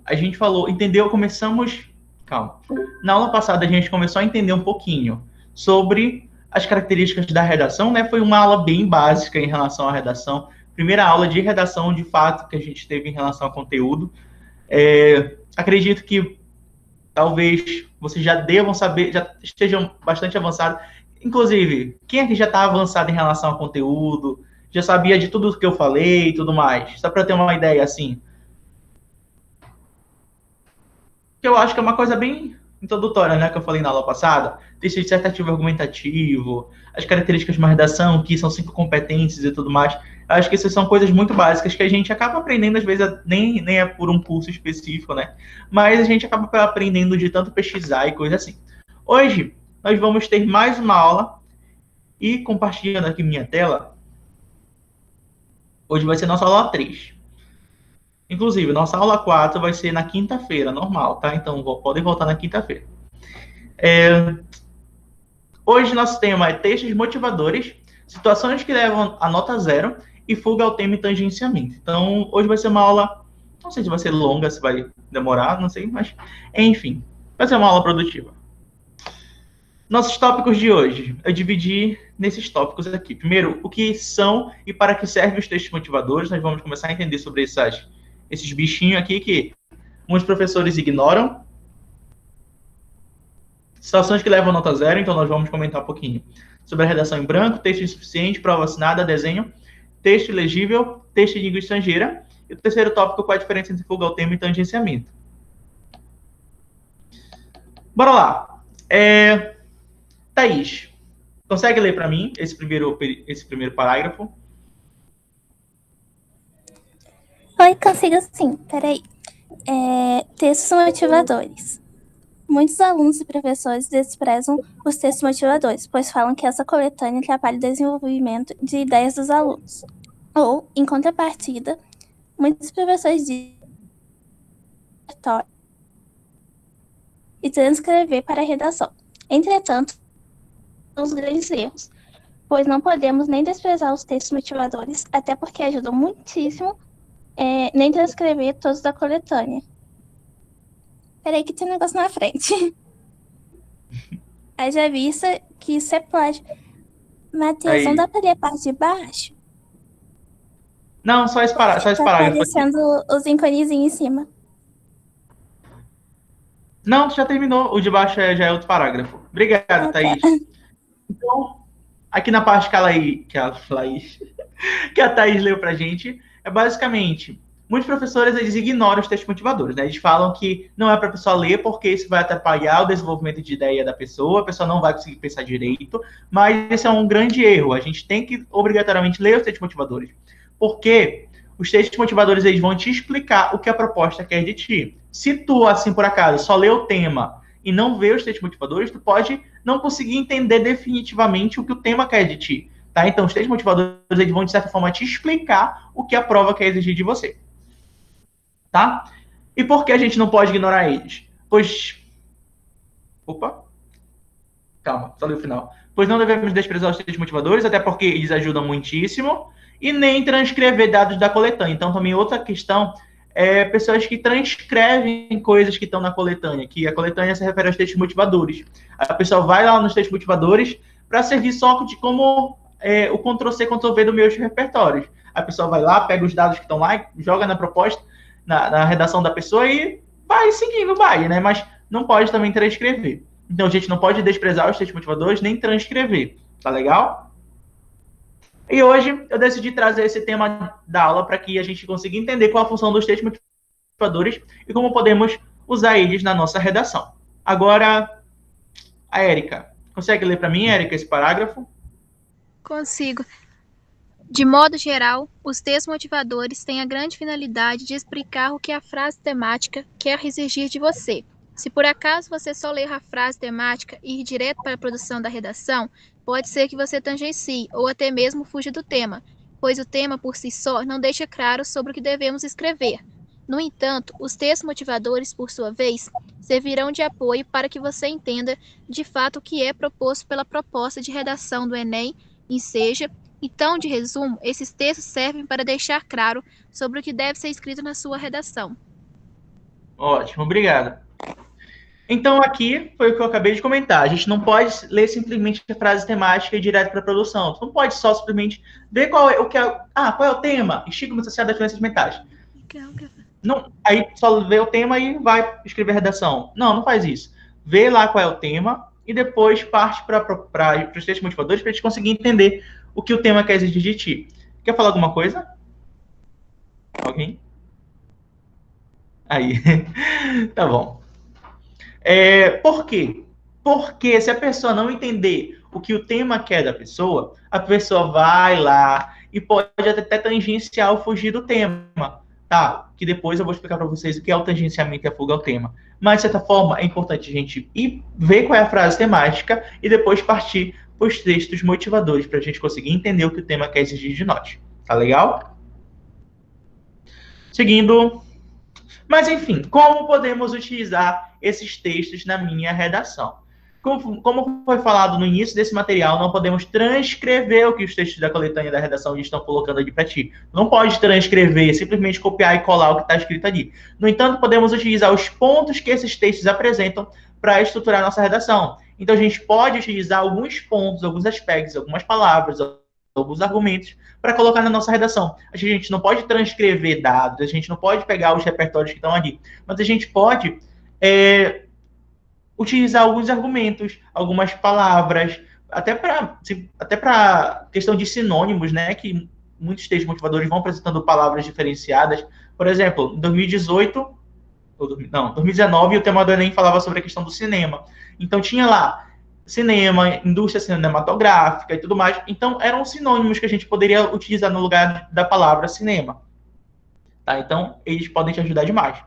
a gente calma. Na aula passada a gente começou a entender um pouquinho sobre as características da redação, né? Foi uma aula bem básica em relação à redação. Primeira aula de redação, de fato, que a gente teve em relação ao conteúdo. Acredito que talvez vocês já devam saber, já estejam bastante avançados. Inclusive, quem aqui já está avançado em relação ao conteúdo, já sabia de tudo que eu falei e tudo mais? Só para ter uma ideia, assim. Que eu acho que é uma coisa bem introdutória, né, que eu falei na aula passada, texto dissertativo argumentativo, as características de uma redação, que são 5 competências e tudo mais. Eu acho que essas são coisas muito básicas que a gente acaba aprendendo, às vezes, nem é por um curso específico, né? Mas a gente acaba aprendendo de tanto pesquisar e coisa assim. Hoje, nós vamos ter mais uma aula e compartilhando aqui minha tela, hoje vai ser nossa aula 3. Inclusive, nossa aula 4 vai ser na quinta-feira, normal, tá? Então, podem voltar na quinta-feira. Hoje, nosso tema é textos motivadores, situações que levam a nota 0 e fuga ao tema e tangenciamento. Então, hoje vai ser uma aula, não sei se vai ser longa, se vai demorar, não sei, mas, enfim, vai ser uma aula produtiva. Nossos tópicos de hoje, eu dividi nesses tópicos aqui. Primeiro, o que são e para que servem os textos motivadores. Nós vamos começar a entender sobre esses bichinhos aqui que muitos professores ignoram. Situações que levam nota 0, então nós vamos comentar um pouquinho sobre a redação em branco, texto insuficiente, prova assinada, desenho, texto ilegível, texto em língua estrangeira. E o terceiro tópico, qual é a diferença entre fuga ao tema e tangenciamento. Bora lá. Thaís, consegue ler para mim esse primeiro parágrafo? Oi, consigo sim. Peraí. Textos motivadores. Muitos alunos e professores desprezam os textos motivadores, pois falam que essa coletânea atrapalha o desenvolvimento de ideias dos alunos. Ou, em contrapartida, muitos professores dizem e transcrever para a redação. Entretanto, os grandes erros, pois não podemos nem desprezar os textos motivadores, até porque ajudam muitíssimo, nem transcrever todos da coletânea. Peraí que tem um negócio na frente. Haja vista que isso é plágio. Matheus, não dá pra ler a parte de baixo? Não, só esse parágrafo. Tá aparecendo os íconezinhos em cima. Não, já terminou. O de baixo já é outro parágrafo. Obrigado, Thaís. Então, aqui na parte que a Thaís leu pra gente, é basicamente, muitos professores, eles ignoram os textos motivadores, né? Eles falam que não é para a pessoa ler porque isso vai atrapalhar o desenvolvimento de ideia da pessoa, a pessoa não vai conseguir pensar direito, mas esse é um grande erro. A gente tem que, obrigatoriamente, ler os textos motivadores. Porque os textos motivadores, eles vão te explicar o que a proposta quer de ti. Se tu, assim, por acaso, só lê o tema e não vê os textos motivadores, tu pode não conseguir entender definitivamente o que o tema quer de ti. Tá? Então, os textos motivadores, eles vão, de certa forma, te explicar o que a prova quer exigir de você. Tá? E por que a gente não pode ignorar eles? Pois... Opa! Calma, só li o final. Pois não devemos desprezar os textos motivadores, até porque eles ajudam muitíssimo, e nem transcrever dados da coletânea. Então, também outra questão é pessoas que transcrevem coisas que estão na coletânea, que a coletânea se refere aos textos motivadores. A pessoa vai lá nos textos motivadores para servir só de como o Ctrl-C, Ctrl-V do meus repertórios. A pessoa vai lá, pega os dados que estão lá, joga na proposta, na redação da pessoa e vai seguindo, né? Mas não pode também transcrever. Então, a gente não pode desprezar os textos motivadores nem transcrever. Tá legal? E hoje eu decidi trazer esse tema da aula para que a gente consiga entender qual a função dos textos motivadores e como podemos usar eles na nossa redação. Agora, a Érica. Consegue ler para mim, Érica, esse parágrafo? Consigo. De modo geral, os textos motivadores têm a grande finalidade de explicar o que a frase temática quer exigir de você. Se por acaso você só ler a frase temática e ir direto para a produção da redação, pode ser que você tangencie ou até mesmo fuja do tema, pois o tema por si só não deixa claro sobre o que devemos escrever. No entanto, os textos motivadores, por sua vez, servirão de apoio para que você entenda de fato o que é proposto pela proposta de redação do Enem, enseja. Então, de resumo, esses textos servem para deixar claro sobre o que deve ser escrito na sua redação. Ótimo, obrigado. Então, aqui foi o que eu acabei de comentar. A gente não pode ler simplesmente a frase temática e ir direto para a produção. Tu não pode só simplesmente ver qual é o tema, estigma associado das doenças mentais. Não, aí só vê o tema e vai escrever redação. Não, não faz isso. Vê lá qual é o tema e depois parte para os textos motivadores para a gente conseguir entender o que o tema quer exigir de ti. Quer falar alguma coisa? Alguém? Aí. Tá bom. Por quê? Porque se a pessoa não entender o que o tema quer da pessoa, a pessoa vai lá e pode até tangenciar ou fugir do tema. Tá? Que depois eu vou explicar para vocês o que é o tangenciamento e a fuga ao tema. Mas, de certa forma, é importante a gente ir ver qual é a frase temática e depois partir para os textos motivadores para a gente conseguir entender o que o tema quer exigir de nós. Tá legal? Seguindo. Mas, enfim, como podemos utilizar esses textos na minha redação? Como foi falado no início desse material, não podemos transcrever o que os textos da coletânea da redação estão colocando ali para ti. Não pode transcrever, simplesmente copiar e colar o que está escrito ali. No entanto, podemos utilizar os pontos que esses textos apresentam para estruturar nossa redação. Então, a gente pode utilizar alguns pontos, alguns aspectos, algumas palavras, alguns argumentos para colocar na nossa redação. A gente não pode transcrever dados, a gente não pode pegar os repertórios que estão ali, mas a gente pode utilizar alguns argumentos, algumas palavras, até para questão de sinônimos, né, que muitos textos motivadores vão apresentando palavras diferenciadas. Por exemplo, em 2019, o tema do Enem falava sobre a questão do cinema. Então, tinha lá cinema, indústria cinematográfica e tudo mais. Então, eram sinônimos que a gente poderia utilizar no lugar da palavra cinema. Tá? Então, eles podem te ajudar demais.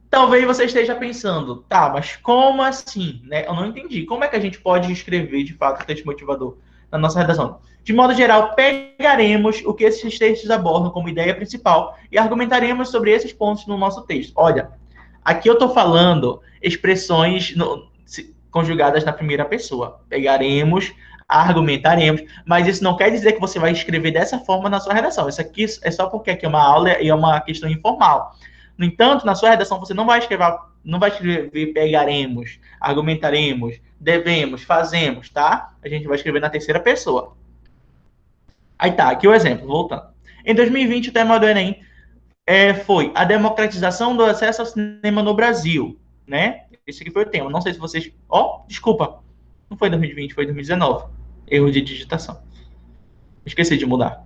Talvez você esteja pensando, tá, mas como assim? Né? Eu não entendi. Como é que a gente pode escrever, de fato, o texto motivador na nossa redação? De modo geral, pegaremos o que esses textos abordam como ideia principal e argumentaremos sobre esses pontos no nosso texto. Olha, aqui eu estou falando expressões conjugadas na primeira pessoa. Pegaremos, argumentaremos, mas isso não quer dizer que você vai escrever dessa forma na sua redação. Isso aqui é só porque aqui é uma aula e é uma questão informal. No entanto, na sua redação você não vai escrever pegaremos, argumentaremos, devemos, fazemos, tá? A gente vai escrever na terceira pessoa. Aí tá, aqui o exemplo, voltando. Em 2020, o tema do Enem foi a democratização do acesso ao cinema no Brasil, né? Esse aqui foi o tema. Não sei se vocês... desculpa. Não foi 2020, foi 2019. Erro de digitação. Esqueci de mudar.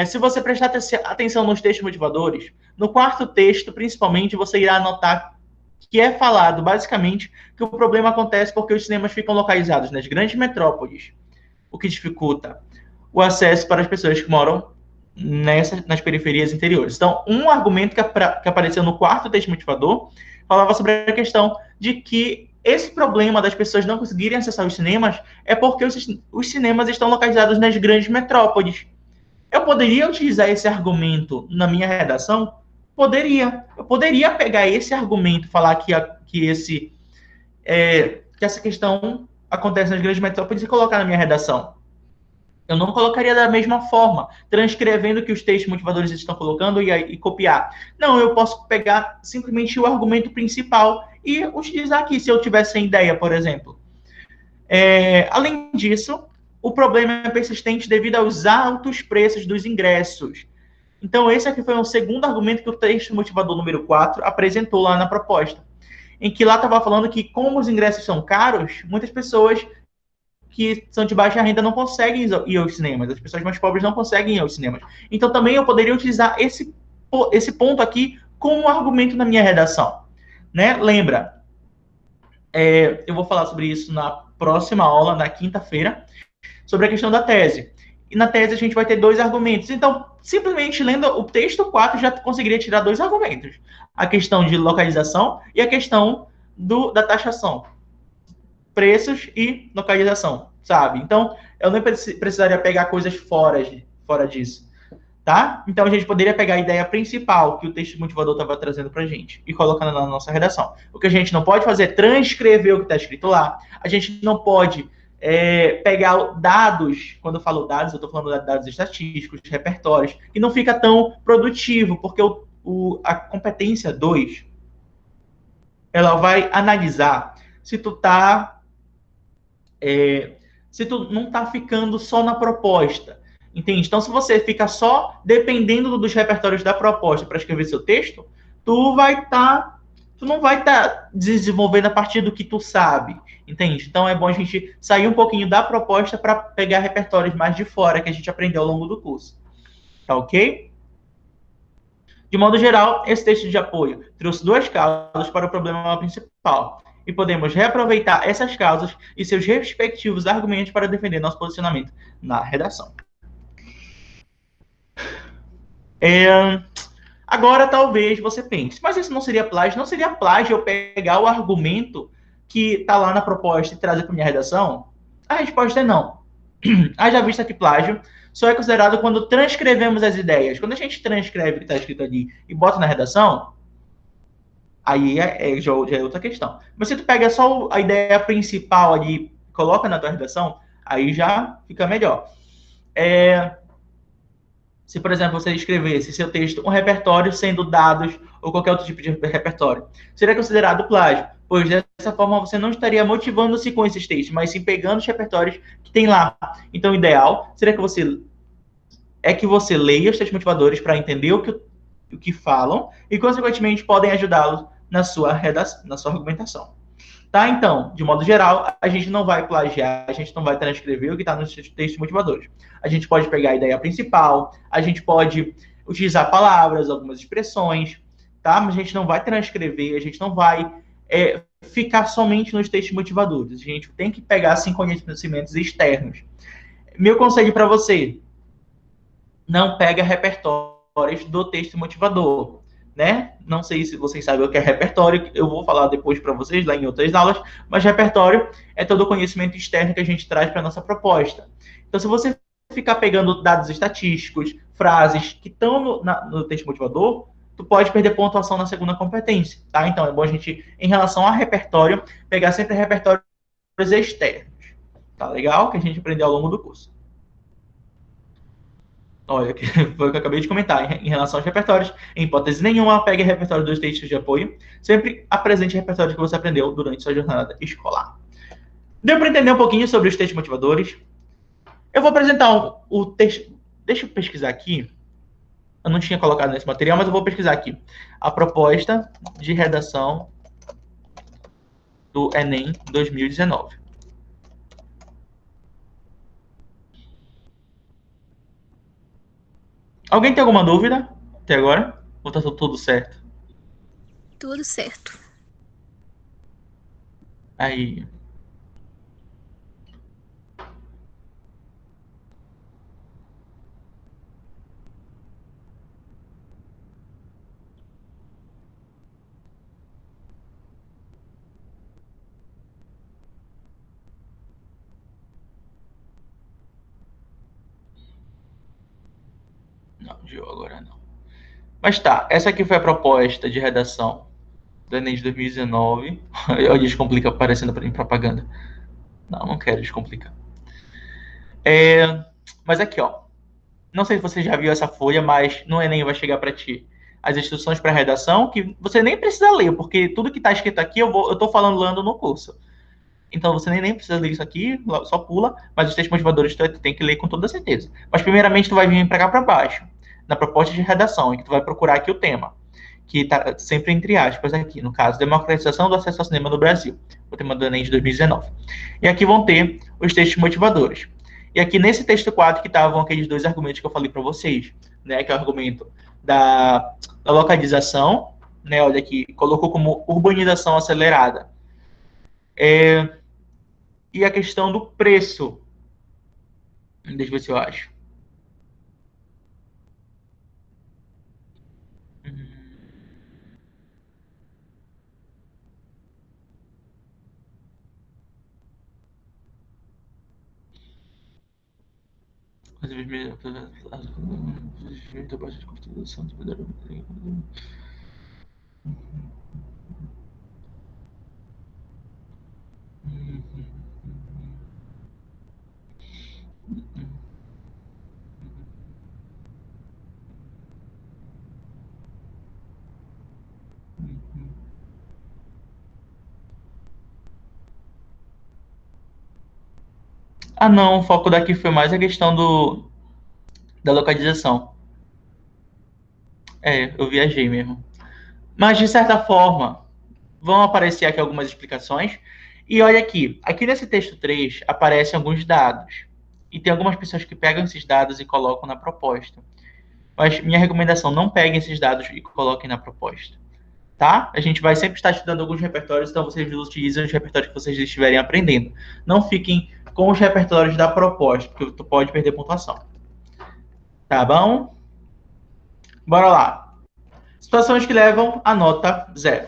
Se você prestar atenção nos textos motivadores, no quarto texto, principalmente, você irá notar que é falado, basicamente, que o problema acontece porque os cinemas ficam localizados nas grandes metrópoles, o que dificulta o acesso para as pessoas que moram nas periferias interiores. Então, um argumento que apareceu no quarto texto motivador falava sobre a questão de que esse problema das pessoas não conseguirem acessar os cinemas é porque os cinemas estão localizados nas grandes metrópoles. Eu poderia utilizar esse argumento na minha redação? Poderia. Eu poderia pegar esse argumento, falar que essa questão acontece nas grandes metrópoles e colocar na minha redação. Eu não colocaria da mesma forma, transcrevendo o que os textos motivadores estão colocando e copiar. Não, eu posso pegar simplesmente o argumento principal e utilizar aqui, se eu tivesse sem ideia, por exemplo. Além disso, o problema é persistente devido aos altos preços dos ingressos. Então, esse aqui foi um segundo argumento que o texto motivador número 4 apresentou lá na proposta, em que lá estava falando que, como os ingressos são caros, muitas pessoas que são de baixa renda não conseguem ir aos cinemas, as pessoas mais pobres não conseguem ir aos cinemas. Então, também eu poderia utilizar esse ponto aqui como argumento na minha redação. Né? Lembra, eu vou falar sobre isso na próxima aula, na quinta-feira, sobre a questão da tese. E na tese a gente vai ter 2 argumentos. Então, simplesmente lendo o texto 4, já conseguiria tirar 2 argumentos. A questão de localização e a questão da taxação. Preços e localização, sabe? Então, eu não precisaria pegar coisas fora disso, tá? Então, a gente poderia pegar a ideia principal que o texto motivador estava trazendo para a gente e colocar na nossa redação. O que a gente não pode fazer é transcrever o que está escrito lá. A gente não pode pegar dados, quando eu falo dados, eu estou falando de dados estatísticos, repertórios, que não fica tão produtivo, porque o a competência 2, ela vai analisar se tu tá se tu não tá ficando só na proposta, entende? Então, se você fica só dependendo dos repertórios da proposta para escrever seu texto, tu não vai estar desenvolvendo a partir do que tu sabe, entende? Então, é bom a gente sair um pouquinho da proposta para pegar repertórios mais de fora que a gente aprendeu ao longo do curso, tá ok? De modo geral, esse texto de apoio trouxe duas causas para o problema principal, e podemos reaproveitar essas causas e seus respectivos argumentos para defender nosso posicionamento na redação. Agora, talvez você pense, mas isso não seria plágio? Não seria plágio eu pegar o argumento que está lá na proposta e trazer para minha redação? A resposta é não. Haja vista que plágio só é considerado quando transcrevemos as ideias. Quando a gente transcreve o que está escrito ali e bota na redação, aí já é outra questão. Mas se tu pega só a ideia principal ali e coloca na tua redação, aí já fica melhor. Se, por exemplo, você escrevesse seu texto um repertório sendo dados ou qualquer outro tipo de repertório, seria considerado plágio, pois dessa forma você não estaria motivando-se com esses textos, mas sim pegando os repertórios que tem lá. Então, o ideal seria que você leia os textos motivadores para entender o que falam e, consequentemente, podem ajudá-los na sua argumentação. Tá? Então, de modo geral, a gente não vai plagiar, a gente não vai transcrever o que está nos textos motivadores. A gente pode pegar a ideia principal, a gente pode utilizar palavras, algumas expressões, tá? Mas a gente não vai transcrever, a gente não vai ficar somente nos textos motivadores. A gente tem que pegar, assim, conhecimentos externos. Meu conselho para você, não pega repertórios do texto motivador, né? Não sei se vocês sabem o que é repertório, eu vou falar depois para vocês lá em outras aulas, mas repertório é todo o conhecimento externo que a gente traz para a nossa proposta. Então, se você ficar pegando dados estatísticos, frases que estão no texto motivador, tu pode perder pontuação na segunda competência, tá? Então, é bom a gente, em relação a repertório, pegar sempre repertórios externos, tá legal? Que a gente aprendeu ao longo do curso. Olha, foi o que eu acabei de comentar. Em relação aos repertórios, em hipótese nenhuma, pegue repertório dos textos de apoio. Sempre apresente repertório que você aprendeu durante sua jornada escolar. Deu para entender um pouquinho sobre os textos motivadores? Eu vou apresentar o texto. Deixa eu pesquisar aqui. Eu não tinha colocado nesse material, mas eu vou pesquisar aqui. A proposta de redação do Enem 2019. Alguém tem alguma dúvida até agora? Ou tá tudo certo? Tudo certo. Aí. Não, Gil, agora não. Mas tá, essa aqui foi a proposta de redação do Enem de 2019. Olha, descomplica aparecendo em propaganda. Não, não quero descomplicar. Mas aqui, ó. Não sei se você já viu essa folha, mas no Enem vai chegar para ti as instruções para redação, que você nem precisa ler, porque tudo que está escrito aqui eu tô falando lendo no curso. Então você nem precisa ler isso aqui, só pula, mas os textos motivadores tu tem que ler com toda certeza. Mas primeiramente tu vai vir para cá para baixo, na proposta de redação, em que tu vai procurar aqui o tema, que está sempre entre aspas aqui, no caso, democratização do acesso ao cinema no Brasil, o tema do Enem de 2019. E aqui vão ter os textos motivadores. E aqui nesse texto 4 que estavam aqueles dois argumentos que eu falei para vocês, né, que é o argumento da localização, né, olha aqui, colocou como urbanização acelerada. E a questão do preço. Deixa eu ver se eu acho. Ah, não, o foco daqui foi mais a questão da localização. Eu viajei mesmo. Mas, de certa forma, vão aparecer aqui algumas explicações. E olha aqui nesse texto 3 aparecem alguns dados. E tem algumas pessoas que pegam esses dados e colocam na proposta. Mas minha recomendação, não peguem esses dados e coloquem na proposta. Tá? A gente vai sempre estar estudando alguns repertórios, então vocês utilizem os repertórios que vocês estiverem aprendendo. Não fiquem com os repertórios da proposta, porque tu pode perder pontuação. Tá bom? Bora lá. Situações que levam a nota 0.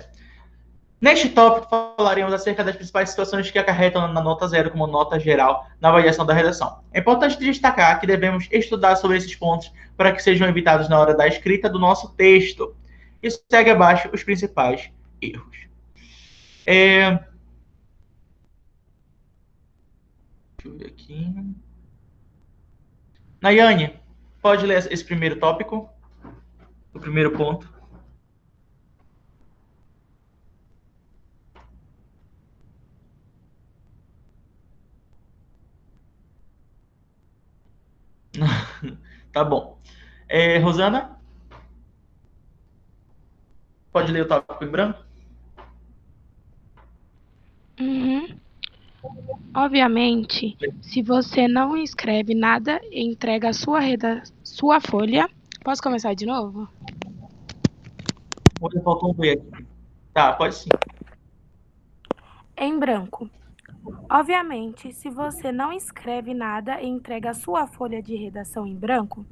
Neste tópico, falaremos acerca das principais situações que acarretam na nota 0 como nota geral na avaliação da redação. É importante destacar que devemos estudar sobre esses pontos para que sejam evitados na hora da escrita do nosso texto. E segue abaixo os principais erros. Deixa eu ver aqui. Nayane, pode ler esse primeiro tópico? O primeiro ponto. Tá bom. Rosana? Pode ler o tópico em branco? Uhum. Obviamente, se você não escreve nada e entrega a sua folha... Posso começar de novo? Faltou um V aqui. Tá, pode sim. Em branco. Obviamente, se você não escreve nada e entrega a sua folha de redação em branco,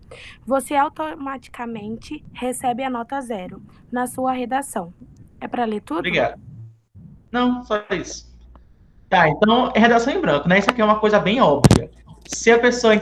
você automaticamente recebe a nota 0 na sua redação. É para ler tudo? Obrigado. Não, só isso. Tá, então, redação em branco, né? Isso aqui é uma coisa bem óbvia. Se a pessoa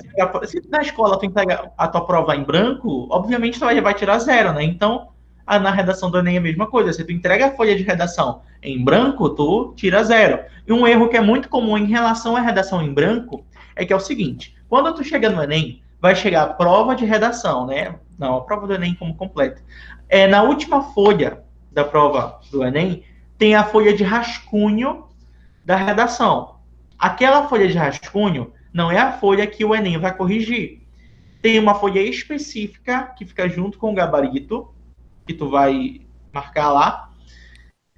se na escola tu entrega a tua prova em branco, obviamente tu vai tirar 0, né? Então, na redação do Enem é a mesma coisa. Se tu entrega a folha de redação em branco, tu tira 0. E um erro que é muito comum em relação à redação em branco é que é o seguinte: quando tu chega no Enem, vai chegar a prova de redação, né? Não, a prova do Enem como completa. Na última folha da prova do Enem, tem a folha de rascunho da redação. Aquela folha de rascunho não é a folha que o Enem vai corrigir. Tem uma folha específica que fica junto com o gabarito, que tu vai marcar lá.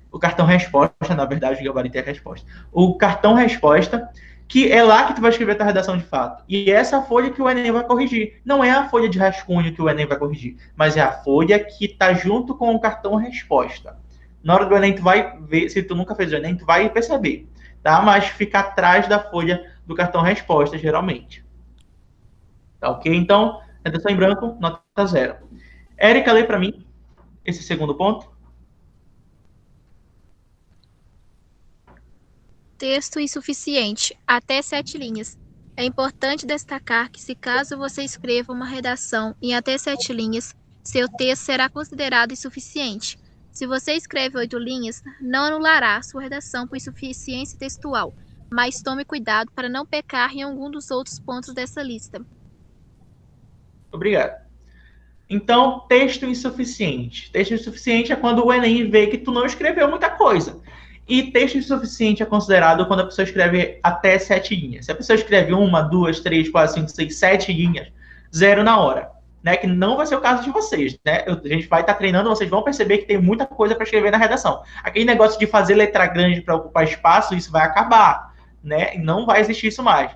O cartão resposta, na verdade, o gabarito é a resposta. O cartão resposta, que é lá que tu vai escrever a tua redação de fato. E essa folha que o Enem vai corrigir. Não é a folha de rascunho que o Enem vai corrigir, mas é a folha que está junto com o cartão resposta. Na hora do Enem, tu vai ver, se tu nunca fez o Enem, tu vai perceber, tá? Mas fica atrás da folha do cartão resposta, geralmente. Tá ok? Então, redação em branco, nota 0. Érica, lê para mim esse segundo ponto. Texto insuficiente, até 7 linhas. É importante destacar que se caso você escreva uma redação em até 7 linhas, seu texto será considerado insuficiente. Se você escreve 8 linhas, não anulará sua redação por insuficiência textual, mas tome cuidado para não pecar em algum dos outros pontos dessa lista. Obrigado. Então, texto insuficiente. Texto insuficiente é quando o Enem vê que tu não escreveu muita coisa. E texto insuficiente é considerado quando a pessoa escreve até 7 linhas. Se a pessoa escreve 1, 2, 3, 4, 5, 6, 7 linhas, 0 na hora. Né? Que não vai ser o caso de vocês. Né? A gente vai estar treinando, vocês vão perceber que tem muita coisa para escrever na redação. Aquele negócio de fazer letra grande para ocupar espaço, isso vai acabar. Né? E não vai existir isso mais.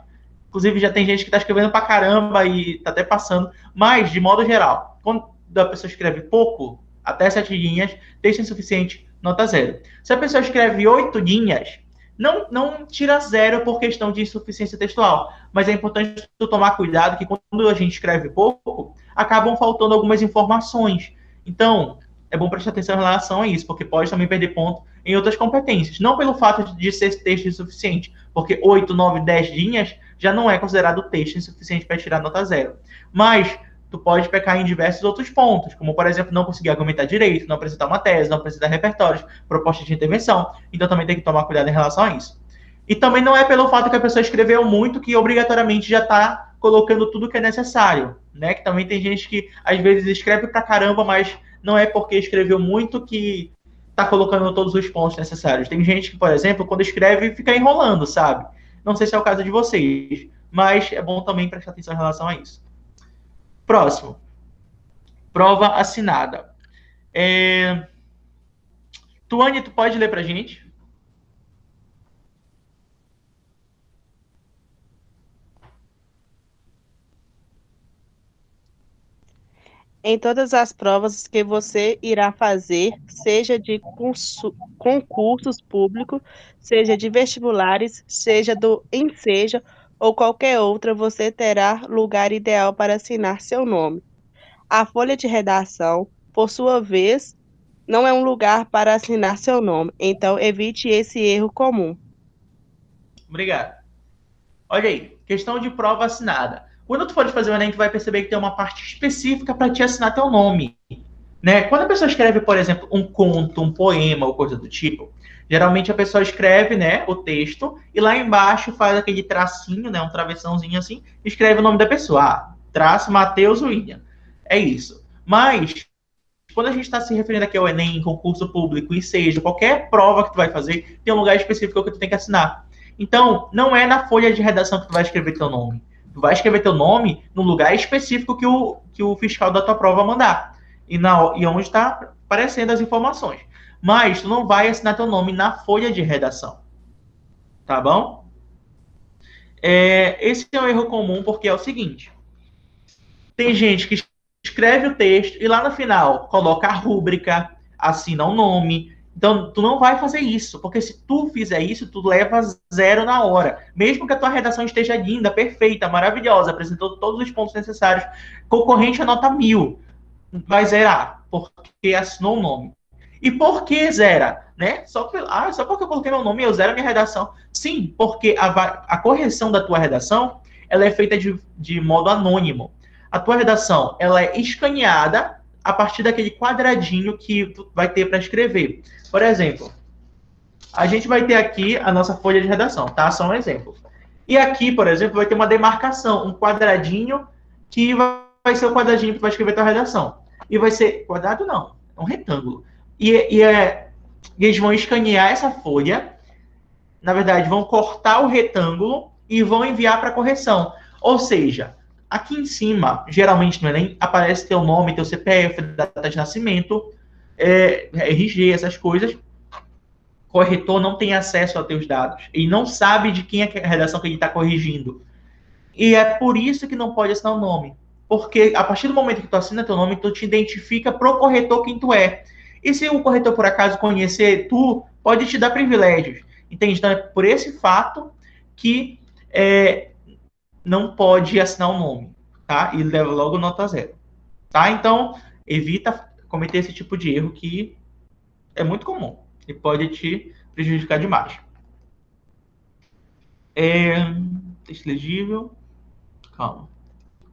Inclusive, já tem gente que está escrevendo para caramba e está até passando. Mas, de modo geral, quando a pessoa escreve pouco, até 7 linhas, texto insuficiente, nota 0. Se a pessoa escreve 8 linhas, não tira 0 por questão de insuficiência textual. Mas é importante tu tomar cuidado que quando a gente escreve pouco, acabam faltando algumas informações. Então, é bom prestar atenção em relação a isso, porque pode também perder ponto em outras competências. Não pelo fato de ser texto insuficiente, porque 8, 9, 10 linhas já não é considerado texto insuficiente para tirar nota 0. Mas tu pode pecar em diversos outros pontos, como, por exemplo, não conseguir argumentar direito, não apresentar uma tese, não apresentar repertórios, proposta de intervenção. Então, também tem que tomar cuidado em relação a isso. E também não é pelo fato que a pessoa escreveu muito que obrigatoriamente já está colocando tudo que é necessário, né? Que também tem gente que, às vezes, escreve pra caramba, mas não é porque escreveu muito que está colocando todos os pontos necessários. Tem gente que, por exemplo, quando escreve, fica enrolando, sabe? Não sei se é o caso de vocês, mas é bom também prestar atenção em relação a isso. Próximo. Prova assinada. Tuane, tu pode ler pra gente? Em todas as provas que você irá fazer, seja de concursos públicos, seja de vestibulares, seja do Enseja ou qualquer outra, você terá lugar ideal para assinar seu nome. A folha de redação, por sua vez, não é um lugar para assinar seu nome, então evite esse erro comum. Obrigado. Olha aí, questão de prova assinada. Quando tu for fazer o Enem, tu vai perceber que tem uma parte específica para te assinar teu nome. Né? Quando a pessoa escreve, por exemplo, um conto, um poema ou coisa do tipo, geralmente a pessoa escreve, né, o texto e lá embaixo faz aquele tracinho, né, um travessãozinho assim, e escreve o nome da pessoa. Ah, traço Matheus William. É isso. Mas, quando a gente está se referindo aqui ao Enem, concurso público, e seja, qualquer prova que tu vai fazer, tem um lugar específico que tu tem que assinar. Então, não é na folha de redação que tu vai escrever teu nome. Tu vai escrever teu nome no lugar específico que o fiscal da tua prova mandar. E onde está aparecendo as informações. Mas tu não vai assinar teu nome na folha de redação. Tá bom? Esse é um erro comum, porque é o seguinte. Tem gente que escreve o texto e lá no final coloca a rúbrica, assina o nome. Então, tu não vai fazer isso, porque se tu fizer isso, tu leva 0 na hora. Mesmo que a tua redação esteja linda, perfeita, maravilhosa, apresentou todos os pontos necessários, concorrente a nota 1000, vai zerar, porque assinou o nome. E por que zera? Né? Só porque eu coloquei meu nome, eu zero a minha redação. Sim, porque a correção da tua redação, ela é feita de modo anônimo. A tua redação, ela é escaneada a partir daquele quadradinho que tu vai ter para escrever. Por exemplo, a gente vai ter aqui a nossa folha de redação, tá? Só um exemplo. E aqui, por exemplo, vai ter uma demarcação, um quadradinho que vai ser o quadradinho que vai escrever a tua redação. E vai ser... Quadrado não, é um retângulo. E eles vão escanear essa folha, na verdade, vão cortar o retângulo e vão enviar para correção. Ou seja, aqui em cima, geralmente no Enem, aparece teu nome, teu CPF, data de nascimento, RG, essas coisas. O corretor não tem acesso a teus dados. Ele não sabe de quem é a redação que ele está corrigindo. E é por isso que não pode assinar o nome. Porque a partir do momento que tu assina teu nome, tu te identifica pro corretor quem tu é. E se o corretor, por acaso, conhecer tu, pode te dar privilégios. Entende? Então, é por esse fato que não pode assinar o nome, tá? E leva logo nota 0. Tá? Então, evita cometer esse tipo de erro que é muito comum e pode te prejudicar demais. Texto legível. Calma.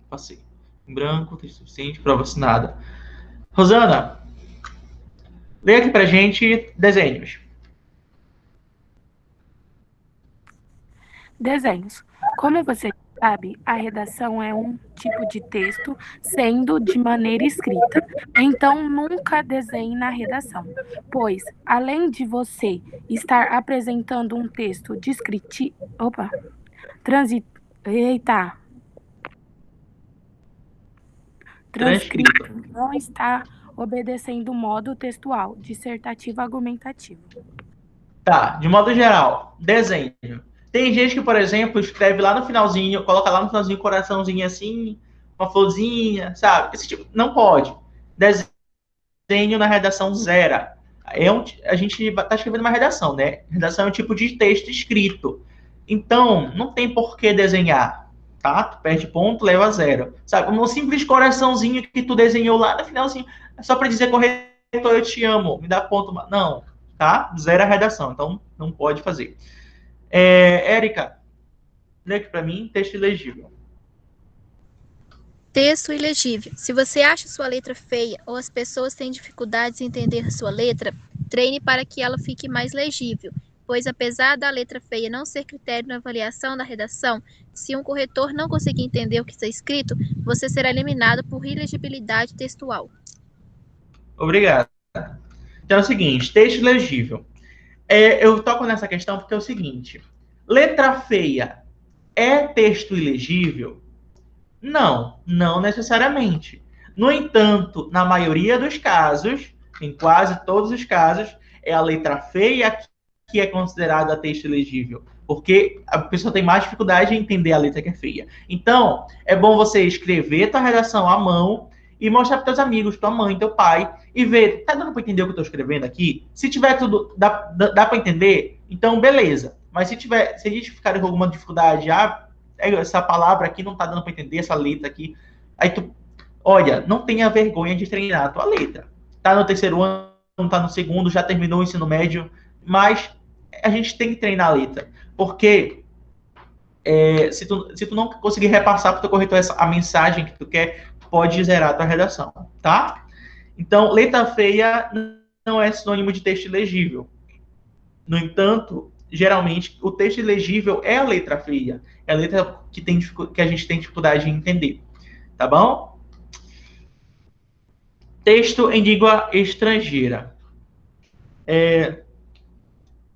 Passei. Em branco, texto suficiente, prova assinada. Rosana, lê aqui pra gente desenhos. Desenhos. Como você sabe, a redação é um tipo de texto sendo de maneira escrita. Então, nunca desenhe na redação, pois, além de você estar apresentando um texto descritivo... transcrito, não está obedecendo o modo textual, dissertativo, argumentativo. Tá, de modo geral, desenho. Tem gente que, por exemplo, escreve lá no finalzinho, coloca lá no finalzinho um coraçãozinho assim, uma florzinha, sabe? Esse tipo, não pode. Desenho na redação zero. A gente está escrevendo uma redação, né? Redação é um tipo de texto escrito. Então, não tem por que desenhar, tá? Tu perde ponto, leva 0. Sabe? Um simples coraçãozinho que tu desenhou lá no finalzinho, só para dizer corretor, eu te amo, me dá ponto. Não, tá? 0 a redação, então não pode fazer. Érica, lê aqui para mim, texto ilegível. Texto ilegível. Se você acha sua letra feia ou as pessoas têm dificuldades em entender sua letra, treine para que ela fique mais legível, pois apesar da letra feia não ser critério na avaliação da redação, se um corretor não conseguir entender o que está escrito, você será eliminado por ilegibilidade textual. Obrigado. Então é o seguinte, texto ilegível. Eu toco nessa questão porque é o seguinte, letra feia É texto ilegível? Não, não necessariamente. No entanto, na maioria dos casos, em quase todos os casos, é a letra feia que é considerada texto ilegível, porque a pessoa tem mais dificuldade em entender a letra que é feia. Então, é bom você escrever tua redação à mão e mostrar para teus amigos, tua mãe, teu pai, e ver, tá dando para entender o que eu estou escrevendo aqui? Se tiver tudo, dá para entender, então beleza. Mas se a gente ficar com alguma dificuldade, essa palavra aqui não tá dando para entender, essa letra aqui, aí tu, olha, não tenha vergonha de treinar a tua letra. Tá no terceiro ano, tá no segundo, já terminou o ensino médio, mas a gente tem que treinar a letra, porque se tu não conseguir repassar para o teu corretor a mensagem que tu quer, pode zerar a tua redação, tá? Então, letra feia não é sinônimo de texto ilegível. No entanto, geralmente, o texto ilegível é a letra feia, é a letra que a gente tem dificuldade em entender, tá bom? Texto em língua estrangeira.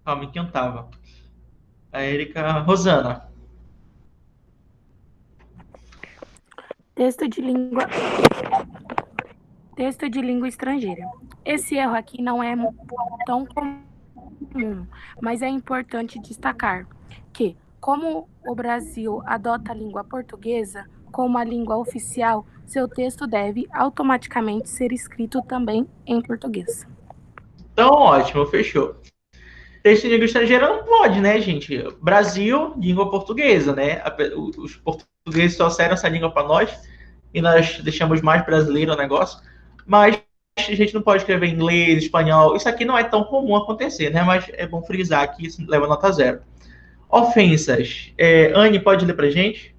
Calma, quem estava? A Erika. Rosana. Texto de língua estrangeira. Esse erro aqui não é tão comum, mas é importante destacar que, como o Brasil adota a língua portuguesa como a língua oficial, seu texto deve automaticamente ser escrito também em português. Então, ótimo, fechou. Texto em língua estrangeira não pode, né, gente? Brasil, língua portuguesa, né? Os portugueses trouxeram essa língua para nós e nós deixamos mais brasileiro o negócio. Mas a gente não pode escrever em inglês, espanhol. Isso aqui não é tão comum acontecer, né? Mas é bom frisar que isso leva nota 0. Ofensas. Anne, pode ler pra gente?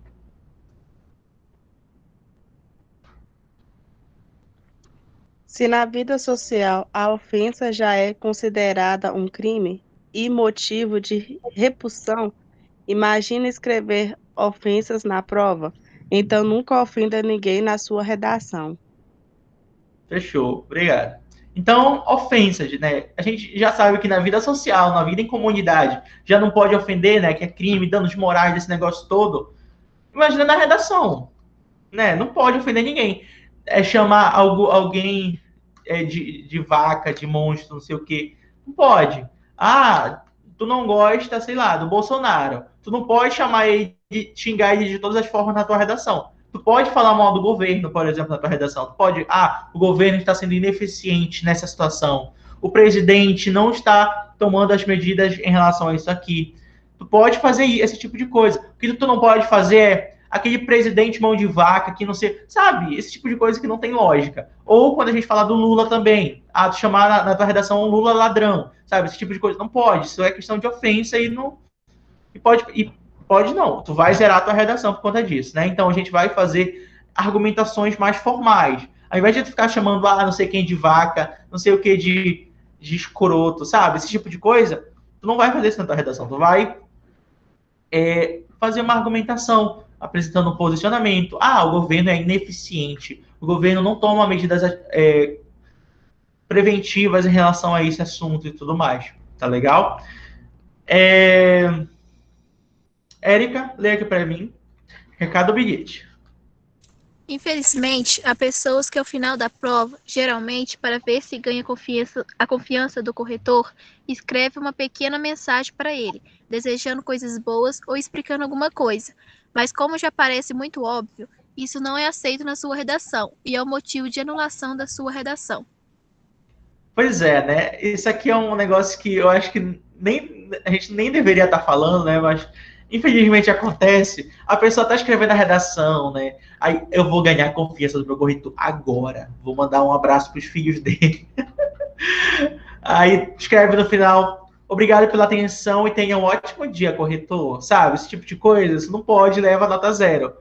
Se na vida social a ofensa já é considerada um crime e motivo de repulsão, imagine escrever ofensas na prova. Então nunca ofenda ninguém na sua redação. Fechou, obrigado. Então, ofensas, né? A gente já sabe que na vida social, na vida em comunidade, já não pode ofender, né? Que é crime, danos morais, desse negócio todo. Imagina na redação, né? Não pode ofender ninguém. Chamar alguém de vaca, de monstro, não sei o quê. Não pode. Tu não gosta, sei lá, do Bolsonaro. Tu não pode chamar ele xingar ele de todas as formas na tua redação. Tu pode falar mal do governo, por exemplo, na tua redação. Tu pode, o governo está sendo ineficiente nessa situação. O presidente não está tomando as medidas em relação a isso aqui. Tu pode fazer esse tipo de coisa. O que tu não pode fazer é aquele presidente mão de vaca que não sei, sabe? Esse tipo de coisa que não tem lógica. Ou quando a gente fala do Lula também, tu chamar na tua redação um Lula ladrão, sabe? Esse tipo de coisa não pode. Isso é questão de ofensa e não pode não. Tu vai zerar a tua redação por conta disso, né? Então a gente vai fazer argumentações mais formais. Ao invés de tu ficar chamando não sei quem de vaca, não sei o que de escroto, sabe? Esse tipo de coisa, tu não vai fazer isso na tua redação. Tu vai fazer uma argumentação, apresentando um posicionamento. O governo é ineficiente. O governo não toma medidas preventivas em relação a esse assunto e tudo mais. Tá legal? Érica, lê aqui para mim. Recado ou bilhete? Infelizmente, há pessoas que ao final da prova, geralmente para ver se ganha a confiança do corretor, escreve uma pequena mensagem para ele, desejando coisas boas ou explicando alguma coisa. Mas como já parece muito óbvio, isso não é aceito na sua redação e é o motivo de anulação da sua redação. Pois é, né? Isso aqui é um negócio que eu acho que a gente nem deveria estar falando, né? Mas infelizmente acontece. A pessoa está escrevendo a redação, né? Aí eu vou ganhar a confiança do meu corretor agora. Vou mandar um abraço para os filhos dele. Aí escreve no final: obrigado pela atenção e tenha um ótimo dia, corretor. Sabe? Esse tipo de coisa, isso não pode, leva nota 0.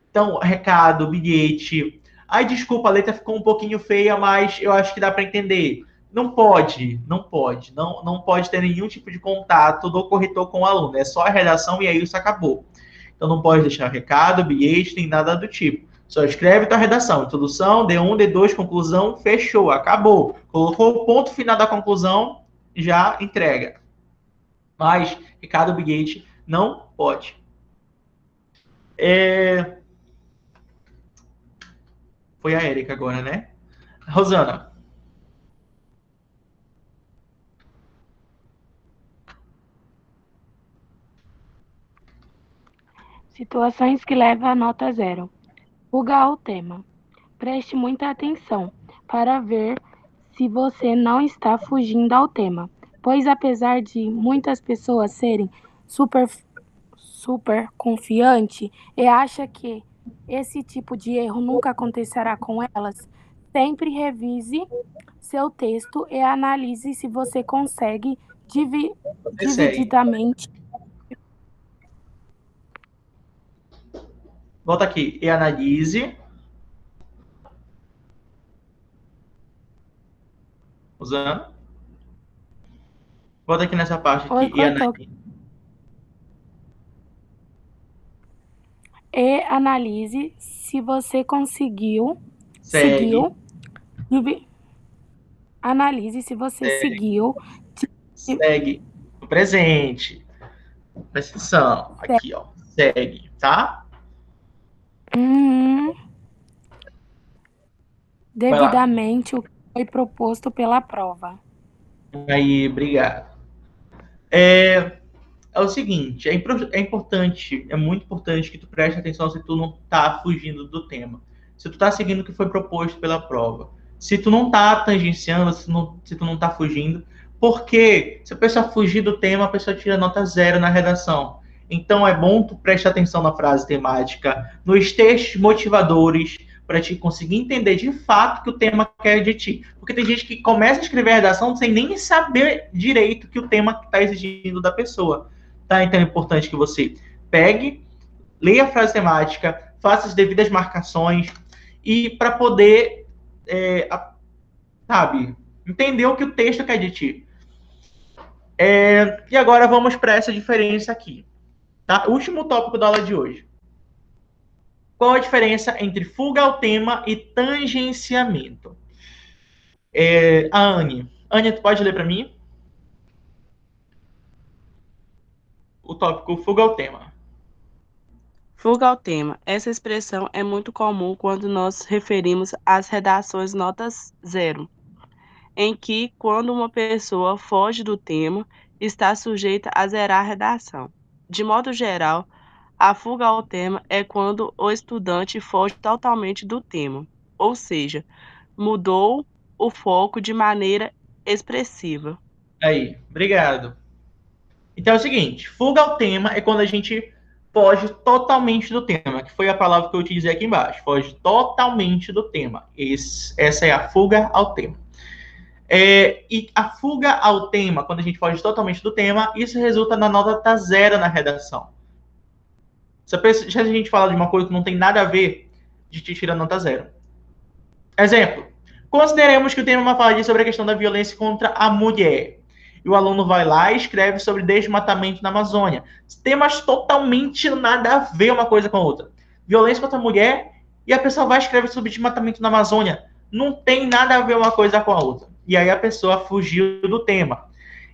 Então, recado, bilhete. Desculpa, a letra ficou um pouquinho feia, mas eu acho que dá para entender. Não pode ter nenhum tipo de contato do corretor com o aluno. É só a redação e aí isso acabou. Então não pode deixar recado, bilhete, nem nada do tipo. Só escreve tua redação, introdução, D1, D2, conclusão, fechou, acabou. Colocou o ponto final da conclusão, já entrega. Mas recado, bilhete, não pode. É, Foi a Érica agora, né? Rosana. Situações que levam a nota zero. Fuga ao tema. Preste muita atenção para ver se você não está fugindo ao tema, pois apesar de muitas pessoas serem super confiante e acha que esse tipo de erro nunca acontecerá com elas, sempre revise seu texto e analise se você consegue Você segue. divididamente. Volta aqui e analise. Rosana. Volta aqui nessa parte Oi, aqui e cortou. analise. E analise se você conseguiu, Segue. analise se você Segue. seguiu. Segue. No presente. Presta atenção. Aqui, ó. Segue, tá? Hum, Vai lá. devidamente o que foi proposto pela prova. Aí, obrigado. É o seguinte, importante, é muito importante que tu preste atenção se tu não tá fugindo do tema. Se tu tá seguindo o que foi proposto pela prova. Se tu não tá tangenciando, se tu não tá fugindo, porque se a pessoa fugir do tema, a pessoa tira nota zero na redação. Então é bom tu prestar atenção na frase temática, nos textos motivadores, para te conseguir entender de fato o que o tema quer de ti. Porque tem gente que começa a escrever a redação sem nem saber direito o que o tema está exigindo da pessoa. Tá? Então é importante que você pegue, leia a frase temática, faça as devidas marcações e para poder, sabe, entender o que o texto quer de ti. E agora vamos para essa diferença aqui. Tá? Último tópico da aula de hoje. Qual a diferença entre fuga ao tema e tangenciamento? A Anne. Anne, tu pode ler para mim? O tópico fuga ao tema. Fuga ao tema. Essa expressão é muito comum quando nós referimos às redações notas zero, em que, quando uma pessoa foge do tema, está sujeita a zerar a redação. De modo geral, a fuga ao tema é quando o estudante foge totalmente do tema, ou seja, mudou o foco de maneira expressiva. Aí, obrigado. Então é o seguinte, fuga ao tema é quando a gente foge totalmente do tema, que foi a palavra que eu utilizei aqui embaixo. Foge totalmente do tema. Essa é a fuga ao tema. E a fuga ao tema, quando a gente foge totalmente do tema, isso resulta na nota zero na redação. Se a gente fala de uma coisa que não tem nada a ver, a gente tira nota zero. Exemplo. Consideremos que o tema fala sobre a questão da violência contra a mulher. E o aluno vai lá e escreve sobre desmatamento na Amazônia. Temas totalmente nada a ver uma coisa com a outra. Violência contra a mulher e a pessoa vai escrever sobre desmatamento na Amazônia. Não tem nada a ver uma coisa com a outra. E aí a pessoa fugiu do tema.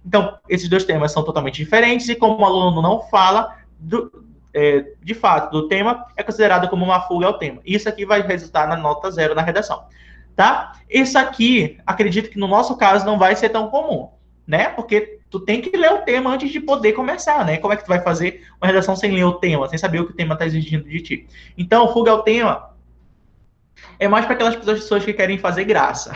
Então, esses dois temas são totalmente diferentes e como o aluno não fala, de fato, do tema, é considerado como uma fuga ao tema. Isso aqui vai resultar na nota zero na redação. Tá? Isso aqui, acredito que no nosso caso não vai ser tão comum, né? Porque tu tem que ler o tema antes de poder começar, né? Como é que tu vai fazer uma redação sem ler o tema, sem saber o que o tema está exigindo de ti? Então, fuga ao tema é mais para aquelas pessoas que querem fazer graça.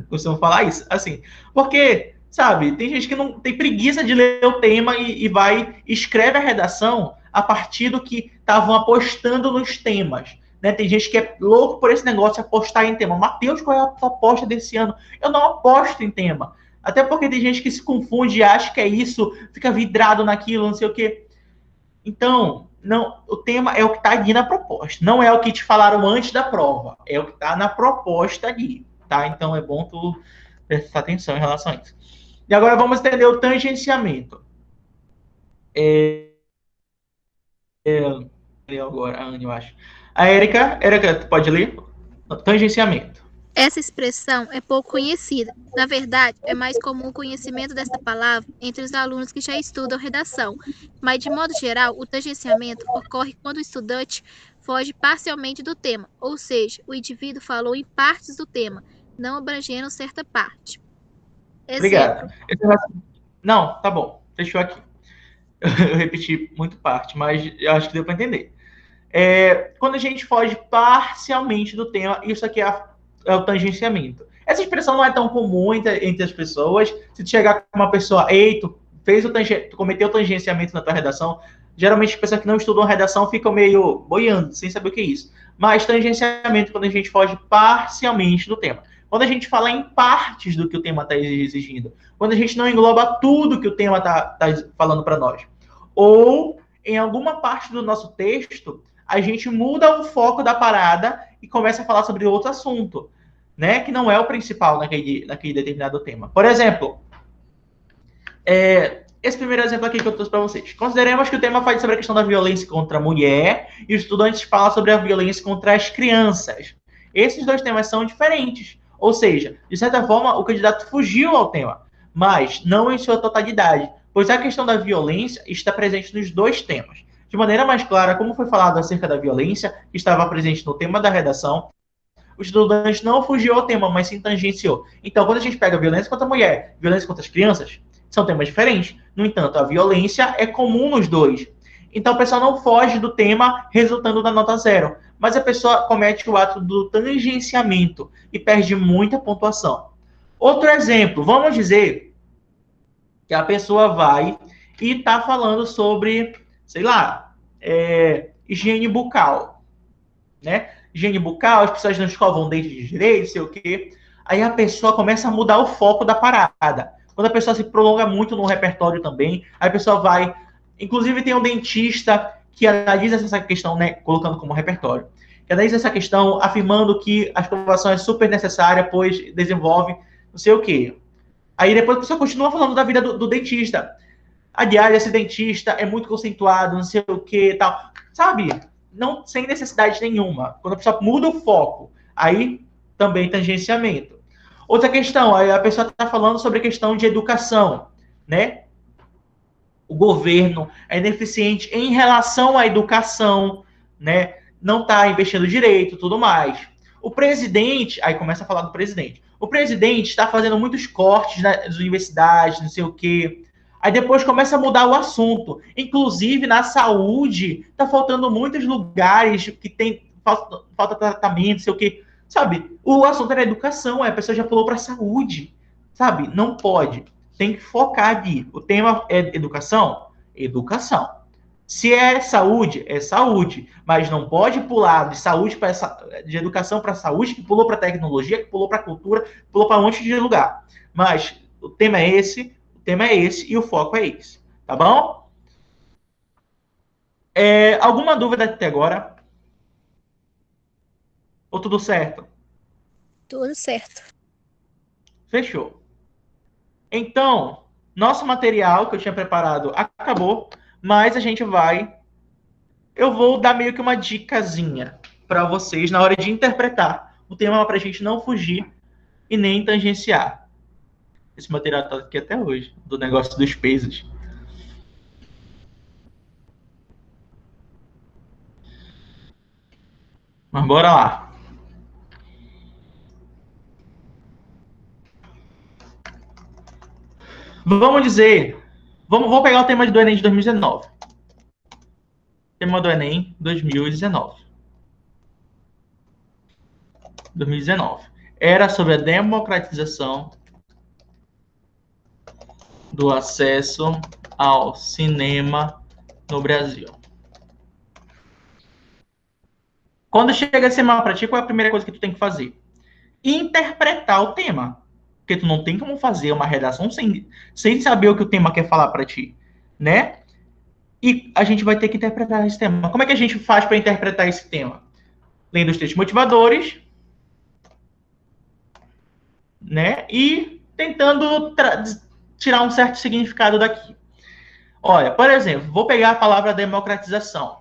Costumam falar isso, assim. Porque, sabe, tem gente que não tem preguiça de ler o tema e vai escreve a redação a partir do que estavam apostando nos temas. Né? Tem gente que é louco por esse negócio de apostar em tema. Matheus, qual é a tua aposta desse ano? Eu não aposto em tema. Até porque tem gente que se confunde e acha que é isso, fica vidrado naquilo, não sei o quê. Então, não, o tema é o que está ali na proposta. Não é o que te falaram antes da prova. É o que está na proposta ali. Tá? Então, é bom tu prestar atenção em relação a isso. E agora vamos entender o tangenciamento. Agora, a Anne, eu acho. A Érica, tu pode ler? Tangenciamento. Essa expressão é pouco conhecida. Na verdade, é mais comum o conhecimento desta palavra entre os alunos que já estudam redação. Mas, de modo geral, o tangenciamento ocorre quando o estudante foge parcialmente do tema, ou seja, o indivíduo falou em partes do tema, não abrangendo certa parte. Exemplo. Obrigado. Não, tá bom. Fechou aqui. Eu repeti muito parte, mas eu acho que deu para entender. Quando a gente foge parcialmente do tema, isso aqui é o tangenciamento. Essa expressão não é tão comum entre as pessoas. Se tu chegar com uma pessoa, ei, tu cometeu o tangenciamento na tua redação, geralmente as pessoas que não estudam redação ficam meio boiando, sem saber o que é isso. Mas tangenciamento, quando a gente foge parcialmente do tema. Quando a gente fala em partes do que o tema está exigindo. Quando a gente não engloba tudo que o tema está falando para nós. Ou, em alguma parte do nosso texto, a gente muda o foco da parada e começa a falar sobre outro assunto, né? Que não é o principal naquele determinado tema. Por exemplo, esse primeiro exemplo aqui que eu trouxe para vocês. Consideremos que o tema fala sobre a questão da violência contra a mulher e os estudantes falam sobre a violência contra as crianças. Esses dois temas são diferentes. Ou seja, de certa forma, o candidato fugiu ao tema, mas não em sua totalidade, pois a questão da violência está presente nos dois temas. De maneira mais clara, como foi falado acerca da violência, que estava presente no tema da redação, o estudante não fugiu ao tema, mas se tangenciou. Então, quando a gente pega violência contra a mulher, violência contra as crianças, são temas diferentes. No entanto, a violência é comum nos dois. Então, a pessoa não foge do tema, resultando da nota 0. Mas a pessoa comete o ato do tangenciamento e perde muita pontuação. Outro exemplo, vamos dizer que a pessoa vai e está falando sobre, sei lá, higiene bucal, né? Higiene bucal, as pessoas não escovam dentes de direito, sei o quê. Aí a pessoa começa a mudar o foco da parada. Quando a pessoa se prolonga muito no repertório também, aí a pessoa vai... Inclusive tem um dentista que analisa essa questão, né, colocando como repertório. Que analisa essa questão afirmando que a escovação é super necessária, pois desenvolve não sei o quê. Aí depois a pessoa continua falando da vida do dentista. Aliás, esse dentista é muito conceituado, não sei o que, tal. Sabe? Não, sem necessidade nenhuma. Quando a pessoa muda o foco, aí também tangenciamento. Outra questão, aí a pessoa está falando sobre a questão de educação, né? O governo é ineficiente em relação à educação, né? Não está investindo direito, tudo mais. O presidente, aí começa a falar do presidente. O presidente está fazendo muitos cortes nas universidades, não sei o quê. Aí depois começa a mudar o assunto. Inclusive, na saúde, está faltando muitos lugares que tem falta tratamento, não sei o quê. Sabe? O assunto era educação, a pessoa já pulou para saúde. Sabe? Não pode. Tem que focar aqui. O tema é educação? Educação. Se é saúde, é saúde. Mas não pode pular de saúde de educação para saúde, que pulou para tecnologia, que pulou para cultura, que pulou para um monte de lugar. Mas o tema é esse e o foco é esse. Tá bom? Alguma dúvida até agora? Ou tudo certo? Tudo certo. Fechou. Então, nosso material que eu tinha preparado acabou, mas a gente eu vou dar meio que uma dicasinha para vocês na hora de interpretar o tema para a gente não fugir e nem tangenciar. Esse material está aqui até hoje, do negócio dos pesos. Mas bora lá. Vamos dizer... Vou pegar o tema do Enem de 2019. Tema do Enem 2019. 2019. Era sobre a democratização do acesso ao cinema no Brasil. Quando chega esse tema para ti, qual é a primeira coisa que tu tem que fazer? Interpretar o tema. Porque tu não tem como fazer uma redação sem saber o que o tema quer falar para ti, né? E a gente vai ter que interpretar esse tema. Como é que a gente faz para interpretar esse tema? Lendo os textos motivadores, né? E tentando tirar um certo significado daqui. Olha, por exemplo, vou pegar a palavra democratização.